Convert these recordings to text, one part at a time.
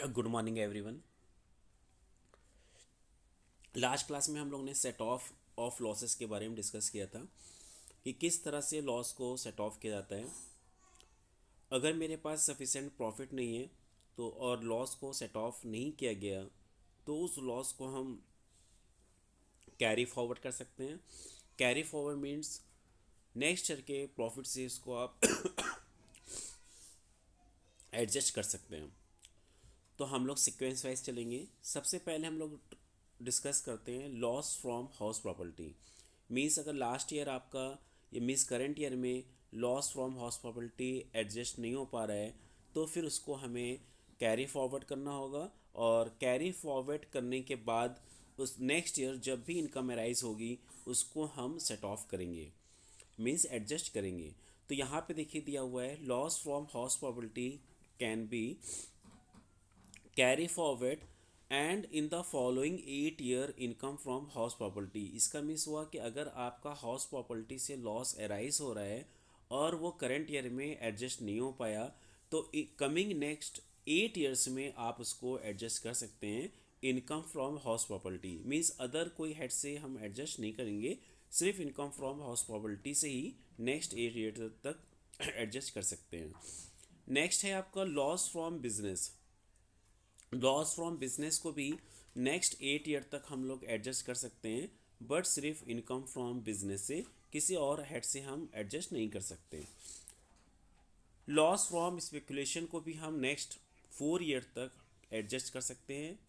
Good morning everyone. Last class में हम लोग ने सेट ऑफ लॉसेस के बारे में डिस्कस किया था कि किस तरह से लॉस को सेट ऑफ किया जाता है। अगर मेरे पास सफिशेंट प्रॉफिट नहीं है तो और लॉस को सेट ऑफ नहीं किया गया तो उस लॉस को हम कैरी फॉरवर्ड कर सकते हैं। Carry forward means next year के प्रॉफिट से इसको आप एडजस्ट कर सकते हैं। तो हम लोग सीक्वेंस वाइज चलेंगे। सबसे पहले हम लोग डिस्कस करते हैं loss from house property. Means अगर लास्ट ईयर आपका ये मीन्स करंट ईयर में loss from house property adjust नहीं हो पा रहा है तो फिर उसको हमें कैरी फॉरवर्ड करना होगा। और कैरी फॉरवर्ड करने के बाद उस नेक्स्ट ईयर जब भी इनकम अराइज होगी उसको हम सेट ऑफ करेंगे, मीन्स एडजस्ट करेंगे। तो यहाँ पे देखिए दिया हुआ है loss from house property can be carry forward and in the following 8 year income from house property. इसका मीन्स हुआ कि अगर आपका हाउस प्रॉपर्टी से लॉस अराइज हो रहा है और वो करंट ईयर में एडजस्ट नहीं हो पाया तो कमिंग नेक्स्ट 8 ईयर्स में आप उसको एडजस्ट कर सकते हैं। Income from house property means other कोई हेड से हम एडजस्ट नहीं करेंगे, सिर्फ इनकम फ्रॉम हाउस प्रॉपर्टी से ही नेक्स्ट 8 ईयर तक एडजस्ट कर सकते हैं। नेक्स्ट है आपका loss from business. Loss from business को भी नेक्स्ट 8 ईयर तक हम लोग एडजस्ट कर सकते हैं, बट सिर्फ इनकम फ्रॉम बिजनेस से, किसी और हेड से हम एडजस्ट नहीं कर सकते। लॉस फ्रॉम स्पेकुलेशन को भी हम नेक्स्ट 4 ईयर तक एडजस्ट कर सकते हैं,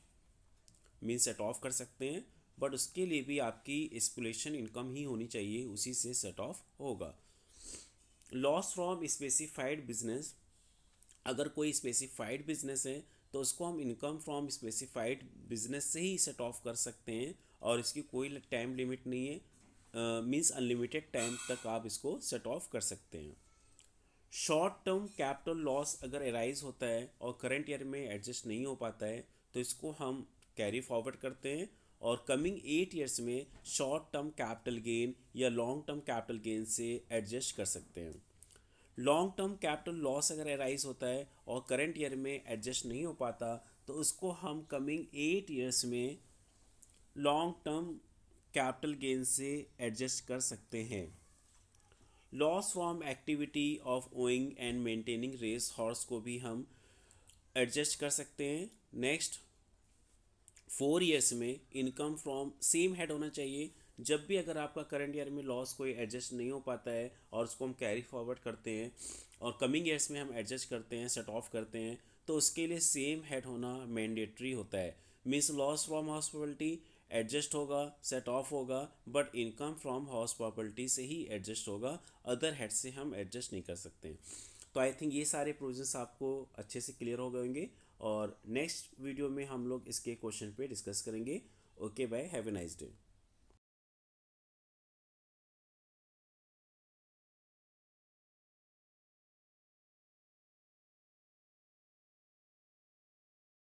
मीन सेट ऑफ कर सकते हैं, बट उसके लिए भी आपकी स्पेकुलेशन इनकम ही होनी चाहिए, उसी से सेट ऑफ होगा। लॉस फ्रॉम स्पेसिफाइड बिजनेस, अगर कोई स्पेसिफाइड बिजनेस है तो उसको हम इनकम फ्रॉम स्पेसिफाइड बिजनेस से ही सेट ऑफ कर सकते हैं और इसकी कोई टाइम लिमिट नहीं है, मीन्स अनलिमिटेड टाइम तक आप इसको सेट ऑफ कर सकते हैं। शॉर्ट टर्म कैपिटल लॉस अगर अराइज होता है और करंट ईयर में एडजस्ट नहीं हो पाता है तो इसको हम कैरी फॉरवर्ड करते हैं और कमिंग 8 ईयर्स में शॉर्ट टर्म कैपिटल गेन या लॉन्ग टर्म कैपिटल गेन से एडजस्ट कर सकते हैं। लॉन्ग टर्म कैपिटल लॉस अगर अराइज होता है और करंट ईयर में एडजस्ट नहीं हो पाता तो उसको हम कमिंग 8 ईयर्स में लॉन्ग टर्म कैपिटल गेन से एडजस्ट कर सकते हैं। Loss from activity of owing and maintaining race horse को भी हम एडजस्ट कर सकते हैं। नेक्स्ट 4 ईयर्स में इनकम फ्रॉम सेम हेड होना चाहिए। जब भी अगर आपका करंट ईयर में लॉस कोई एडजस्ट नहीं हो पाता है और उसको हम कैरी फॉरवर्ड करते हैं और कमिंग ईयर्स में हम एडजस्ट करते हैं, सेट ऑफ करते हैं, तो उसके लिए सेम हेड होना मैंडेटरी होता है। Means loss from house property adjust होगा, सेट ऑफ होगा, but income from house property से ही एडजस्ट होगा, अदर हेड से हम एडजस्ट नहीं कर सकते। तो आई थिंक ये सारे प्रोविजंस आपको अच्छे से क्लियर हो गए होंगे और नेक्स्ट वीडियो में हम लोग इसके क्वेश्चन पे डिस्कस करेंगे। Okay bye, have a nice day.